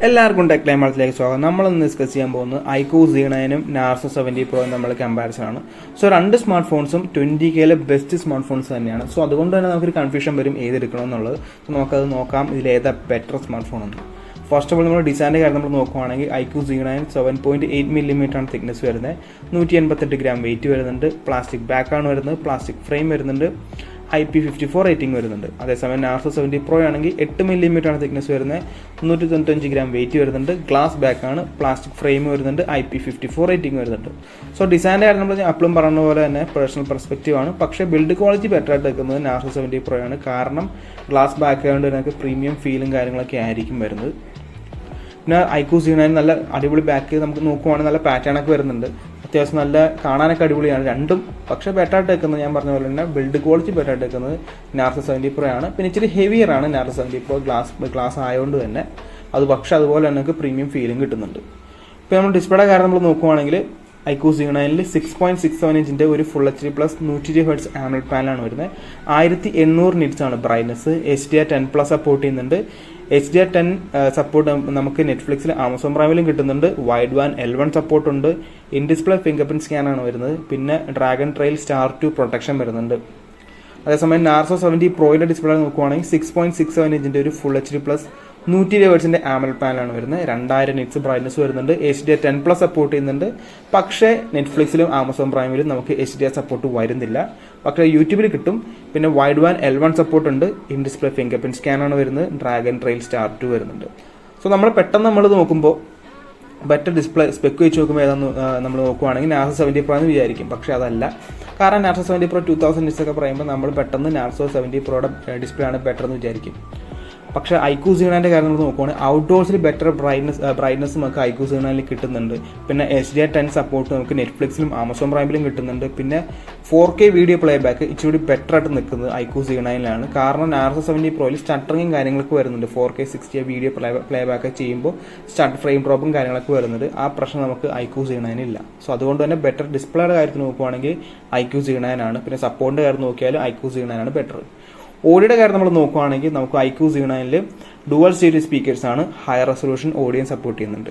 എല്ലാവർക്കും ടെക് ക്ലൈമാറ്റിലേക്ക് സ്വാഗതം. നമ്മളിന്ന് ഡിസ്കസ് ചെയ്യാൻ പോകുന്നത് iQOO Z9 നാർസോ 70 Pro നമ്മൾ കമ്പാരിസൺ ആണ്. സോ രണ്ട് സ്മാർട്ട് ഫോൺസും 20Kയിലെ ബെസ്റ്റ് സ്മാർട്ട് ഫോൺസ് തന്നെയാണ്. സോ അതുകൊണ്ട് തന്നെ നമുക്കൊരു കൺഫ്യൂഷൻ വരും ഏതെടുക്കണമെന്നുള്ളത്. സോ നമുക്കത് നോക്കാം, ഇതിലേതാ ബെറ്റർ സ്മാർട്ട് ഫോൺ എന്ന്. ഫസ്റ്റ് ഓഫ് ഓൾ നമ്മൾ ഡിസൈൻ്റെ കാര്യം നമ്മൾ നോക്കുവാണെങ്കിൽ iQOO Z9 7.8mm ആണ് തിക്നെസ് വരുന്നത്, 188 ഗ്രാം വെയിറ്റ് വരുന്നുണ്ട്, പ്ലാസ്റ്റിക് ബാക്കാണ് വരുന്നത്, പ്ലാസ്റ്റിക് ഫ്രെയിം വരുന്നുണ്ട്, IP54 റേറ്റിംഗ് വരുന്നുണ്ട്. അതേസമയം നാർസോ 70 Pro ആണെങ്കിൽ 8mm ആണ് തിക്നെസ് വരുന്നത്, 195 ഗ്രാം വെയിറ്റ് വരുന്നുണ്ട്, ഗ്ലാസ് ബാക്കാണ്, പ്ലാസ്റ്റിക് ഫ്രെയിം വരുന്നുണ്ട്, IP54 റേറ്റിംഗ് വരുന്നുണ്ട്. സോ ഡിസൈൻ്റെ കാര്യം നമ്മൾ അപ്പോഴും പറഞ്ഞ പോലെ തന്നെ പേഴ്സണൽ പെർസ്പെക്റ്റീവ് ആണ്. പക്ഷേ ബിൽഡ് ക്വാളിറ്റി ബെറ്റർ ആയിട്ട് വെക്കുന്നത് നാർസോ 70 Pro ആണ്. കാരണം ഗ്ലാസ് ബാക്ക് ആയതുകൊണ്ട് നമുക്ക് പ്രീമിയം ഫീലും കാര്യങ്ങളൊക്കെ ആയിരിക്കും വരുന്നത്. പിന്നെ iQOO Z9 നല്ല അടിപൊളി ബാക്ക് നമുക്ക് നോക്കുവാണെങ്കിൽ നല്ല പാറ്റേണൊക്കെ വരുന്നുണ്ട്, അത്യാവശ്യം നല്ല കാണാനൊക്കെ അടിപൊളിയാണ് രണ്ടും. പക്ഷേ ബെറ്റർ ആയിട്ട് വെക്കുന്നത് ഞാൻ പറഞ്ഞ പോലെ തന്നെ ബിൽഡ് ക്വാളിറ്റി ബെറ്റർ ആയിട്ട് വെക്കുന്നത് നാർസോ 70 Pro ആണ്. പിന്നെ ഇച്ചിരി ഹെവിയർ ആണ് നാർസോ 70 Pro, ഗ്ലാസ് ആയതുകൊണ്ട് തന്നെ അത്. പക്ഷേ അതുപോലെ തന്നെ നമുക്ക് പ്രീമിയം ഫീലും കിട്ടുന്നുണ്ട്. ഇപ്പോൾ നമ്മൾ ഡിസ്പ്ലേയുടെ കാര്യം നമ്മൾ നോക്കുവാണെങ്കിൽ iQOO Z9 6.67 ഇഞ്ചിൻ്റെ ഒരു ഫുൾ HD+ 120 Hz AMOLED പാനലാണ് വരുന്നത്. 1800 നിറ്റ്സ് ആണ് ബ്രൈറ്റ്നസ്. HDR10+ സപ്പോർട്ട് ചെയ്യുന്നുണ്ട്. HDR10 സപ്പോർട്ട് നമുക്ക് നെറ്റ്ഫ്ലിക്സിൽ ആമസോൺ പ്രൈമിലും കിട്ടുന്നുണ്ട്. വൈഡ് ബാൻഡ് L1 സപ്പോർട്ട് ഉണ്ട്. ഇൻ ഡിസ്പ്ലേ ഫിംഗർ പ്രിന്റ് സ്കാനാണ് വരുന്നത്. പിന്നെ ഡ്രാഗൺ ട്രെയിൽ Star 2 പ്രൊട്ടക്ഷൻ വരുന്നുണ്ട്. അതേസമയം നാർസോ 70 Proയുടെ ഡിസ്പ്ലേ നോക്കുവാണെങ്കിൽ 6.67 ഇഞ്ചിൻ്റെ ഒരു ഫുൾ HD+ 120 Hzന്റെ AMOLED പാനലാണ് വരുന്നത്. 2000 നിറ്റ്സ് ബ്രൈറ്റ്നസ് വരുന്നുണ്ട്. HDR10+ സപ്പോർട്ട് ചെയ്യുന്നുണ്ട്. പക്ഷേ നെറ്റ്ഫ്ലിക്സിലും ആമസോൺ പ്രൈമിലും നമുക്ക് HDR സപ്പോർട്ട് വരുന്നില്ല, പക്ഷേ യൂട്യൂബിൽ കിട്ടും. പിന്നെ വൈഡ് ബാൻഡ് L1 സപ്പോർട്ട് ഉണ്ട്. ഇൻ ഡിസ്പ്ലേ ഫിംഗർ പ്രിന്റ് സ്കാനാണ് വരുന്നത്. ഡ്രാഗൺ ട്രെയിൽ Star 2 വരുന്നുണ്ട്. സോ നമ്മൾ പെട്ടെന്ന് നമ്മൾ നോക്കുമ്പോൾ ബെറ്റർ ഡിസ്പ്ലേ സ്പെക്ക് വെച്ച് നോക്കുമ്പോൾ ഏതാന്ന് നമ്മൾ നോക്കുവാണെങ്കിൽ നാർസോ 70 Pro എന്ന് വിചാരിക്കും. പക്ഷേ അതല്ല. കാരണം നാർസോ 70 Pro 2000 നിറ്റ്സ് ഒക്കെ പറയുമ്പോൾ നമ്മൾ പെട്ടെന്ന് നാർസോ 70 Proയുടെ ഡിസ്പ്ലേ ആണ് ബെറ്റർ എന്ന് വിചാരിക്കും. പക്ഷേ iQOO Z9 കാര്യം നമ്മൾ നോക്കുവാണെങ്കിൽ ഔട്ട്ഡോർസിൽ ബെറ്റർ ബ്രൈറ്റ്നസ് നമുക്ക് iQOO Z9 കിട്ടുന്നുണ്ട്. പിന്നെ HDR10 സപ്പോർട്ട് നമുക്ക് നെറ്റ്ഫ്ലിക്സിലും ആമസോൺ പ്രൈമിലും കിട്ടുന്നുണ്ട്. പിന്നെ 4K വീഡിയോ പ്ലേ ബാക്ക് ഇച്ചിരി ബെറ്റർ ആയിട്ട് നിൽക്കുന്നത് iQOO Z9 കാരണം നാർസോ 70 Proയിൽ സ്റ്റട്ടറിങ്ങും കാര്യങ്ങളൊക്കെ വരുന്നുണ്ട്. 4K 60 വീഡിയോ പ്ലേ ബാക്ക് ചെയ്യുമ്പോൾ ഫ്രെയിം ഡ്രോപ്പും കാര്യങ്ങളൊക്കെ വരുന്നുണ്ട്. ആ പ്രശ്നം നമുക്ക് iQOO Z9 ഇല്ല. സോ അതുകൊണ്ട് തന്നെ ബെറ്റർ ഡിസ്പ്ലേയുടെ കാര്യത്തിൽ നോക്കുവാണെങ്കിൽ iQOO Z9 ആണ്. പിന്നെ സപ്പോർട്ടിൻ്റെ കാര്യം നോക്കിയാൽ iQOO Z9 ആണ് ബെറ്റർ. ഓഡിയോയുടെ കാര്യം നമ്മൾ നോക്കുവാണെങ്കിൽ നമുക്ക് iQOO Z9 dual stereo speakers ആണ്. ഹയർ റെസൊല്യൂഷൻ ഓഡിയോ സപ്പോർട്ട് ചെയ്യുന്നുണ്ട്.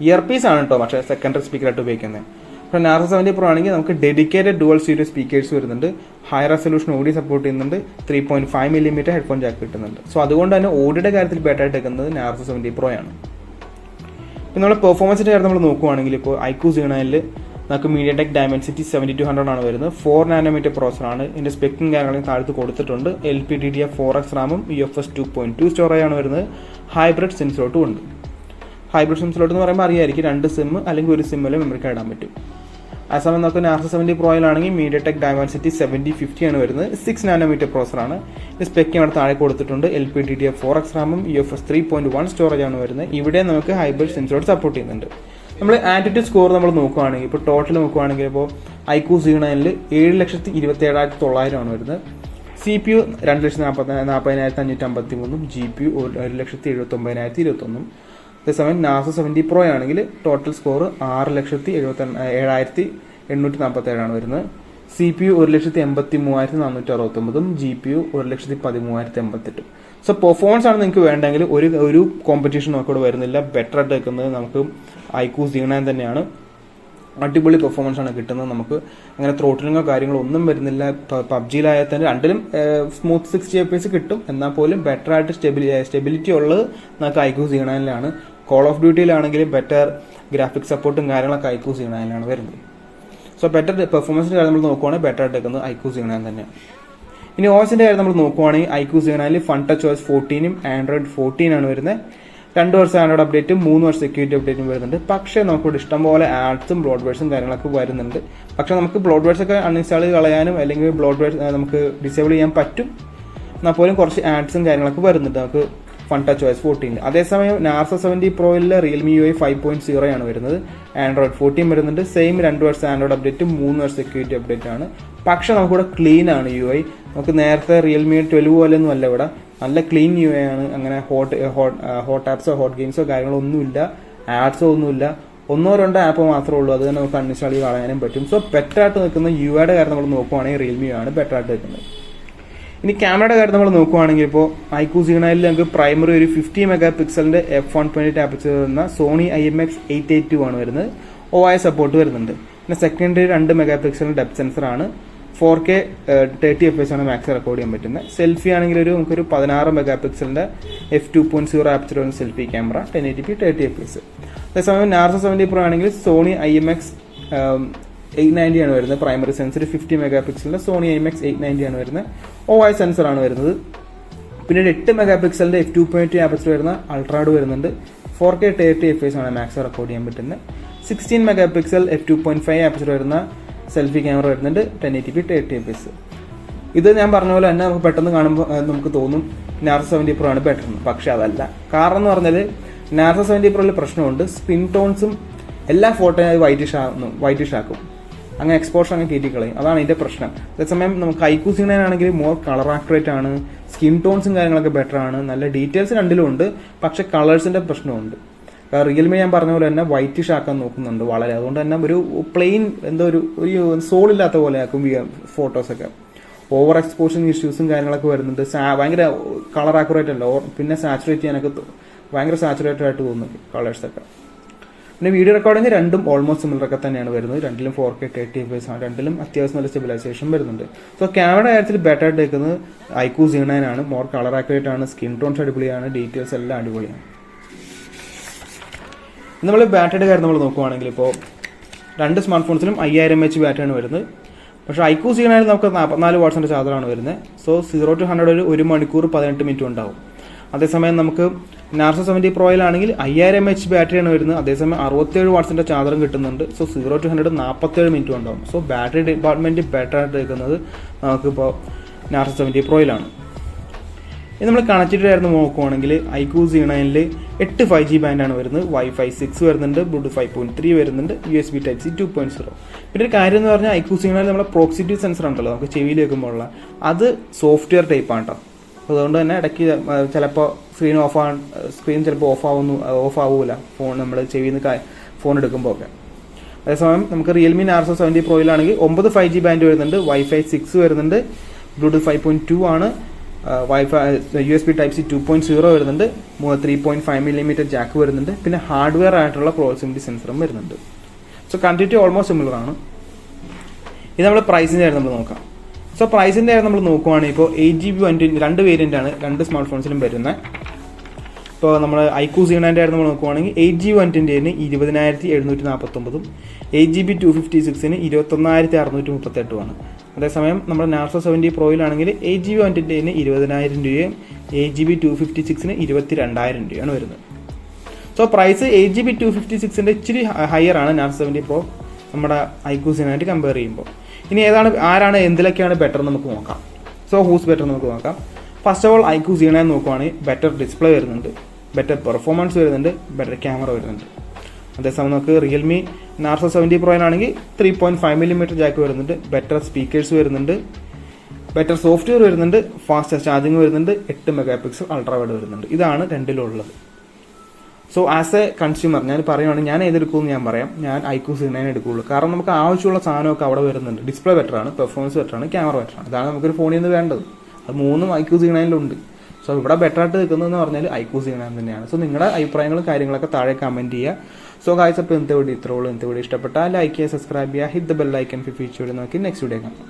ഇയർപീസ് ആണ് കേട്ടോ, പക്ഷേ സെക്കൻഡറി സ്പീക്കറായിട്ട് ഉപയോഗിക്കുന്നത്. അപ്പോൾ നാർസോ 70 Pro ആണെങ്കിൽ നമുക്ക് ഡെഡിക്കേറ്റഡ് ഡുവൽ സ്റ്റീരിയോ സ്പീക്കേഴ്സ് വരുന്നുണ്ട്. ഹയർ റെസൊല്യൂഷൻ ഓഡിയോ സപ്പോർട്ട് ചെയ്യുന്നുണ്ട്. 3.5mm ഹെഡ്ഫോൺ ജാക്ക് കിട്ടുന്നുണ്ട്. സോ അതുകൊണ്ട് തന്നെ ഓഡിയോയുടെ കാര്യത്തിൽ ബെറ്റർ ആയിട്ട് എടുക്കുന്നത് നാർസോ 70 Pro ആണ്. പിന്നെ നമ്മൾ പെർഫോമൻസിൻ്റെ കാര്യം നമ്മൾ നോക്കുവാണെങ്കിൽ ഇപ്പോൾ iQOO Z9 നമുക്ക് MediaTek Dimensity 7200 ആണ് വരുന്നത്. 4nm പ്രോസറാണ്. ഇതിൻ്റെ സ്പെക്കും കാര്യങ്ങളും താഴത്ത് കൊടുത്തിട്ടുണ്ട്. LPDDR4X റാമും UFS 2.2 സ്റ്റോറേജ് ആണ് വരുന്നത്. ഹൈബ്രിഡ് സിം സ്ലോട്ടും ഉണ്ട്. ഹൈബ്രിഡ് സിം സ്ലോട്ട് എന്ന് പറയുമ്പോൾ അറിയായിരിക്കും, 2 സിം അല്ലെങ്കിൽ ഒരു സിമ്മിൽ മെമ്മറി കാർഡ് ഇടാൻ പറ്റും. അതേസമയം നമുക്ക് നാർസോ 70 Proയിലാണെങ്കിൽ MediaTek Dimensity 7050 ആണ് വരുന്നത്. 6nm പ്രോസറാണ്. ഇത് സ്പെക്ക് അവിടെ താഴെ കൊടുത്തിട്ടുണ്ട്. LPDDR4X റാമും UFS 3.1 സ്റ്റോറേജ് ആണ് വരുന്നത്. ഇവിടെ നമുക്ക് ഹൈബ്രിഡ് സിം സ്ലോട്ട് സപ്പോർട്ട് ചെയ്യുന്നുണ്ട്. നമ്മൾ ആറ്റിറ്റ്യൂഡ് സ്കോർ നമ്മൾ നോക്കുകയാണെങ്കിൽ ഇപ്പോൾ ടോട്ടൽ നോക്കുകയാണെങ്കിൽ ഇപ്പോൾ iQOO Z9 7,27,900 ആണ് വരുന്നത്. CPU 2,40,553, GPU 1,79,021. അതേസമയം നാർസോ 70 Pro ആണെങ്കിൽ ടോട്ടൽ സ്കോർ 6,77,847 ആണ് വരുന്നത്. CPU 1,83,469, GPU 1,13,088. സോ പെർഫോമൻസ് ആണ് നിങ്ങൾക്ക് വേണ്ടെങ്കിൽ ഒരു കോമ്പറ്റീഷൻ നമുക്കിവിടെ വരുന്നില്ല. ബെറ്റർ ആയിട്ട് വെക്കുന്നത് നമുക്ക് iQOO Z9 തന്നെയാണ്. അടിപൊളി പെർഫോമൻസ് ആണ് കിട്ടുന്നത്. നമുക്ക് അങ്ങനെ ത്രോട്ടിലിങ്ങോ കാര്യങ്ങളോ ഒന്നും വരുന്നില്ല. പബ്ജിയിലായാൽ തന്നെ രണ്ടിലും സ്മൂത്ത് 60 FPS കിട്ടും. എന്നാൽ പോലും ബെറ്റർ ആയിട്ട് സ്റ്റെബിലിറ്റി ഉള്ളത് നമുക്ക് iQOO Z9 കോൾ ഓഫ് ഡ്യൂട്ടിയിലാണെങ്കിൽ ബെറ്റർ ഗ്രാഫിക്സ് സപ്പോർട്ടും കാര്യങ്ങളൊക്കെ iQOO Z9 വരുന്നത്. സോ ബെറ്റർ പെർഫോമൻസിൻ്റെ കാര്യം നമ്മൾ നോക്കുവാണെങ്കിൽ ബെറ്റർ ആയിട്ട് വെക്കുന്നത് iQOO Z9 തന്നെയാണ്. ഇനി OSന്റെ കാര്യം നമ്മൾ നോക്കുവാണെങ്കിൽ iQOO Z9 FunTouchOS 14 Android 14 ആണ് വരുന്നത്. 2 വർഷം ആൻഡ്രോയിഡ് അപ്ഡേറ്റും 3 വർഷം സെക്യൂരിറ്റി അപ്ഡേറ്റും വരുന്നുണ്ട്. പക്ഷേ നമുക്കിവിടെ ഇഷ്ടംപോലെ ആഡ്സും ബ്ലോഡ്വേഴ്സും കാര്യങ്ങളൊക്കെ വരുന്നുണ്ട്. പക്ഷേ നമുക്ക് ബ്ലോഡ്വേഴ്സ് ഒക്കെ അൺഇൻസ്റ്റാൾ കളയാനും അല്ലെങ്കിൽ ബ്ലോഡ്വേഴ്സ് നമുക്ക് ഡിസേബിൾ ചെയ്യാൻ പറ്റും. എന്നാൽ പോലും കുറച്ച് ആഡ്സും കാര്യങ്ങളൊക്കെ വരുന്നുണ്ട് നമുക്ക് FunTouchOS 14. അതേസമയം നാർസോ 70 Proയിൽ Realme UI 5.0 ആണ് വരുന്നത്. ആൻഡ്രോയിഡ് 14 വരുന്നുണ്ട്. സെയിം 2 വർഷം ആൻഡ്രോയിഡ് അപ്ഡേറ്റും 3 വർഷം സെക്യൂരിറ്റി അപ്ഡേറ്റ് ആണ്. പക്ഷേ നമുക്കിവിടെ ക്ലീൻ ആണ് UI. നമുക്ക് നേരത്തെ Realme 12 പോലെയൊന്നും അല്ല, ഇവിടെ നല്ല ക്ലീൻ UI ആണ്. അങ്ങനെ ഹോട്ട് ആപ്സോ ഹോട്ട് ഗെയിംസോ കാര്യങ്ങളോ ഒന്നുമില്ല, ആഡ്സോ ഒന്നുമില്ല. 1-2 ആപ്പ് മാത്രമേ ഉള്ളൂ. അത് തന്നെ നമുക്ക് അൺഇൻസ്റ്റാൾ ചെയ്ത് കളയാനും പറ്റും. സോ ബെറ്റർ ആയിട്ട് നിൽക്കുന്ന UIയുടെ കാര്യം നമ്മൾ നോക്കുവാണെങ്കിൽ Realme ആണ് ബെറ്റർ ആയിട്ട് നിൽക്കുന്നത്. ഇനി ക്യാമറയുടെ കാര്യം നമ്മൾ നോക്കുവാണെങ്കിൽ ഇപ്പോൾ ഐക്യു Z9 നമുക്ക് പ്രൈമറി ഒരു 50 മെഗാ പിക്സലിന്റെ f1.8 ആപ്പർച്ചർ വരുന്ന സോണി IMX 882 ആണ് വരുന്നത്. OIS സപ്പോർട്ട് വരുന്നുണ്ട്. പിന്നെ സെക്കൻഡറി 2 മെഗാ പിക്സലിന്റെ ഡെപ്ത് സെൻസർ ആണ്. 4K 30 FPS ആണ് മാക്സ് റെക്കോർഡ് ചെയ്യാൻ പറ്റുന്നത്. സെൽഫി ആണെങ്കിൽ നമുക്കൊരു 16 മെഗാ പിക്സലിന്റെ f2.0 ആപ്പർച്ചർ വരുന്ന സെൽഫി ക്യാമറ 1080p 30 FPS. അതേസമയം നാർസോ 70 Pro ആണെങ്കിൽ സോണി IMX 890 ആണ് വരുന്നത്. പ്രൈമറി സെൻസർ 50 മെഗാ പിക്സലിന്റെ സോണി IMX 890 ആണ് വരുന്നത്. OIS സെൻസർ ആണ് വരുന്നത്. പിന്നീട് 8 മെഗാ പിക്സലിന്റെ f2.2 ആപ്പർച്ചർ വരുന്ന അൾട്രാഡ് വരുന്നുണ്ട്. 4K 30 FPS ആണ് മാക്സ് റെക്കോർഡ് ചെയ്യാൻ പറ്റുന്നത്. 16 മെഗാ പിക്സൽ f2.5 ആപ്പർച്ചർ വരുന്ന സെൽഫി ക്യാമറ വരുന്നുണ്ട്. 1080p 30 FPS. ഇത് ഞാൻ പറഞ്ഞ പോലെ തന്നെ നമുക്ക് പെട്ടെന്ന് കാണുമ്പോൾ നമുക്ക് തോന്നും നാർസോ 70 Pro ആണ് ബെറ്റർ എന്ന്. പക്ഷെ അതല്ല. കാരണം എന്ന് പറഞ്ഞാൽ നാർസോ 70 Proയിൽ പ്രശ്നമുണ്ട്. സ്കിൻ ടോൺസും എല്ലാ ഫോട്ടോയും വൈറ്റിഷ് ആക്കും. അങ്ങനെ എക്സ്പോഷർ അങ്ങ് കയറ്റിക്കളയും. അതാണ് ഇതിന്റെ പ്രശ്നം. അതേസമയം നമുക്ക് ഐക്യു Z9 ആണെങ്കിൽ മോർ കളർ ആക്യുറേറ്റ് ആണ്. സ്കിൻ ടോൺസും കാര്യങ്ങളൊക്കെ ബെറ്റർ ആണ്. നല്ല ഡീറ്റെയിൽസ് രണ്ടിലും ഉണ്ട്. പക്ഷെ കളേഴ്സിന്റെ പ്രശ്നമുണ്ട്. റിയൽമി ഞാൻ പറഞ്ഞ പോലെ തന്നെ വൈറ്റിഷ് ആക്കാൻ നോക്കുന്നുണ്ട് വളരെ. അതുകൊണ്ട് തന്നെ ഒരു പ്ലെയിൻ എന്തോ ഒരു സോൾ ഇല്ലാത്ത പോലെ ആക്കും ഫോട്ടോസൊക്കെ. ഓവർ എക്സ്പോഷൻ ഇഷ്യൂസും കാര്യങ്ങളൊക്കെ വരുന്നുണ്ട്. ഭയങ്കര കളർ ആക്യുറേറ്റ് അല്ല. പിന്നെ സാച്ചുറേറ്റ് ചെയ്യാനൊക്കെ ഭയങ്കര സാച്ചുറേറ്റഡ് ആയിട്ട് തോന്നുന്നു കളേഴ്സൊക്കെ. പിന്നെ വീഡിയോ റെക്കോർഡിംഗ് രണ്ടും ഓൾമോസ്റ്റ് സിമിലർ ഒക്കെ തന്നെയാണ് വരുന്നത്. രണ്ടിലും 4K 30 FPS ആണ്. രണ്ടിലും അത്യാവശ്യം നല്ല സ്റ്റെബിലൈസേഷൻ വരുന്നുണ്ട്. സോ ക്യാമറയുടെ കാര്യത്തിൽ ബെറ്റർ ആയിട്ട് നിൽക്കുന്നത് ഐക്യു Z9 ആണ്. മോർ കളർ ആക്യുറേറ്റ് ആണ്. സ്കിൻ ടോൺസ് അടിപൊളിയാണ്. ഡീറ്റെയിൽസ് എല്ലാം അടിപൊളിയാണ്. നമ്മൾ ബാറ്ററിയുടെ കാര്യം നമ്മൾ നോക്കുവാണെങ്കിൽ ഇപ്പോൾ രണ്ട് സ്മാർട്ട് ഫോൺസിലും 5000 mAh ബാറ്ററിയാണ് വരുന്നത്. പക്ഷേ ഐക്യു Z9 നമുക്ക് 44 വാട്ട്സിൻ്റെ ചാർജറാണ് വരുന്നത്. സോ 0 to 100 1 മണിക്കൂർ 18 മിനിറ്റ് ഉണ്ടാവും. അതേസമയം നമുക്ക് നാർസോ 70 Proയിലാണെങ്കിൽ 5000 mAh ബാറ്ററിയാണ് വരുന്നത്. അതേസമയം 67 വാട്ട്സിൻ്റെ ചാർജറും കിട്ടുന്നുണ്ട്. സോ 0 to 100 47 മിനിറ്റ് ഉണ്ടാവും. സോ ബാറ്ററി ഡിപ്പാർട്ട്മെൻറ്റ് ബെറ്റർ ആയിട്ട് എടുക്കുന്നത് നമുക്കിപ്പോൾ നാർസോ 70 Proയിലാണ്. ഇനി നമ്മൾ കണക്റ്റിവിറ്റി ആയിരുന്നു നോക്കുവാണെങ്കിൽ ഐക്യു Z9 8 5G ബാൻഡാണ് വരുന്നത്. Wi-Fi 6 വരുന്നുണ്ട്. Bluetooth 5.3 വരുന്നുണ്ട്. USB Type-C 2.0. പിന്നെ ഒരു കാര്യം എന്ന് പറഞ്ഞാൽ ഐക്യു Z9 നമ്മളെ പ്രോക്സിറ്റി സെൻസർ ഉണ്ടല്ലോ, നമുക്ക് ചെവിയിൽ വെക്കുമ്പോഴുള്ള അത് സോഫ്റ്റ്വെയർ ടൈപ്പാണ് കേട്ടോ. അതുകൊണ്ട് തന്നെ ഇടയ്ക്ക് ചിലപ്പോൾ സ്ക്രീൻ ചിലപ്പോൾ ഓഫ് ആവൂല ഫോൺ നമ്മൾ ചെവിയിൽ നിന്ന് ഫോൺ എടുക്കുമ്പോൾ ഒക്കെ. അതേസമയം നമുക്ക് റിയൽമി നാർസോ 70 Proയിലാണെങ്കിൽ 9 5G ബാൻഡ് വരുന്നുണ്ട്. Wi-Fi 6 വരുന്നുണ്ട്. Bluetooth 5.2 ആണ്. USB Type-C 2.0 വരുന്നുണ്ട്. 3.5mm ജാക്ക് വരുന്നുണ്ട്. പിന്നെ ഹാർഡ്വെയർ ആയിട്ടുള്ള പ്രോക്സിമിറ്റി സെൻസറും വരുന്നുണ്ട്. സോ കണ്ടിട്ട് ഓൾമോസ്റ്റ് സിമിലർ ആണ്. ഇത് നമ്മുടെ പ്രൈസിൻ്റെ കാര്യം നമ്മൾ നോക്കാം. സോ പ്രൈസിൻ്റെ കാര്യം നമ്മൾ നോക്കുവാണെങ്കിൽ ഇപ്പോൾ 8GB 2 വേരിയൻ്റ് ആണ് രണ്ട് സ്മാർട്ട് ഫോൺസിലും വരുന്നത്. ഇപ്പോൾ നമ്മൾ ഐക്യു Z9 ആയിട്ട് നമ്മൾ നോക്കുവാണെങ്കിൽ 8GB 120 20,749, 8GB 256 21,638 അതേസമയം നമ്മുടെ നാർസോ 70 Proയിലാണെങ്കിൽ 8GB 120 20,000 രൂപയും 8GB 256 22,000 വരുന്നത്. സോ പ്രൈസ് 8GB 256 ഇച്ചിരി ഹയർ ആണ് നാർസോ 70 Pro നമ്മുടെ ഐക്യു Z9 കമ്പയർ ചെയ്യുമ്പോൾ. ഇനി ആരാണ് എന്തിലൊക്കെയാണ് ബെറ്റർ നമുക്ക് നോക്കാം. സോ ഹൂസ് ബെറ്റർ നമുക്ക് നോക്കാം. First of all IQ Z9 നോക്കുവാണെങ്കിൽ ബെറ്റർ ഡിസ്പ്ലേ വരുന്നുണ്ട്, ബെറ്റർ പെർഫോമൻസ് വരുന്നുണ്ട്, ബെറ്റർ ക്യാമറ വരുന്നുണ്ട്. അതേസമയം നമുക്ക് റിയൽമി നാർസോ 70 Proയിലാണെങ്കിൽ 3.5mm ജാക്ക് വരുന്നുണ്ട്, ബെറ്റർ സ്പീക്കേഴ്സ് വരുന്നുണ്ട്, ബെറ്റർ സോഫ്റ്റ്വെയർ വരുന്നുണ്ട്, ഫാസ്റ്റ് ചാർജിങ് വരുന്നുണ്ട്, 8 മെഗാ പിക്സൽ അൾട്രാ വൈഡ് വരുന്നുണ്ട്. ഇതാണ് രണ്ടിലുള്ളത്. സോ ആസ് എ കൺസ്യൂമർ ഞാൻ പറയുകയാണെങ്കിൽ ഞാൻ ഏതെടുക്കുമെന്ന് ഞാൻ പറയാം. ഞാൻ ഐക്യു Z9 എടുക്കുകയുള്ളൂ. കാരണം നമുക്ക് ആവശ്യമുള്ള സാധനമൊക്കെ അവിടെ വരുന്നുണ്ട്. ഡിസ്പ്ലേ ബെറ്ററാണ്, പെർഫോമൻസ് ബെറ്ററാണ്, ക്യാമറ ബെറ്ററാണ്. ഇതാണ് നമുക്കൊരു ഫോണിൽ നിന്ന് വേണ്ടത്. അത് മൂന്നും ഐക്യു Z9 സോ ഇവിടെ ബെറ്റർ ആയിട്ട് നിൽക്കുന്നതെന്ന് പറഞ്ഞാൽ ഐക്യു Z9 തന്നെയാണ്. സോ നിങ്ങളുടെ അഭിപ്രായങ്ങളും കാര്യങ്ങളൊക്കെ താഴെ കമൻറ്റ് ചെയ്യുക. സോ ഗായ്സ്, അപ്പോൾ ഇന്നത്തെ വീഡിയോ ഇത്രയുള്ളൂ. ഇന്നത്തെ വീഡിയോ ഇഷ്ടപ്പെട്ടാൽ ലൈക്ക് ചെയ്യുക, സബ്സ്ക്രൈബ് ചെയ്യുക, hit the bell icon for future video നോക്കി നെക്സ്റ്റ് വീഡിയോ കാണാം.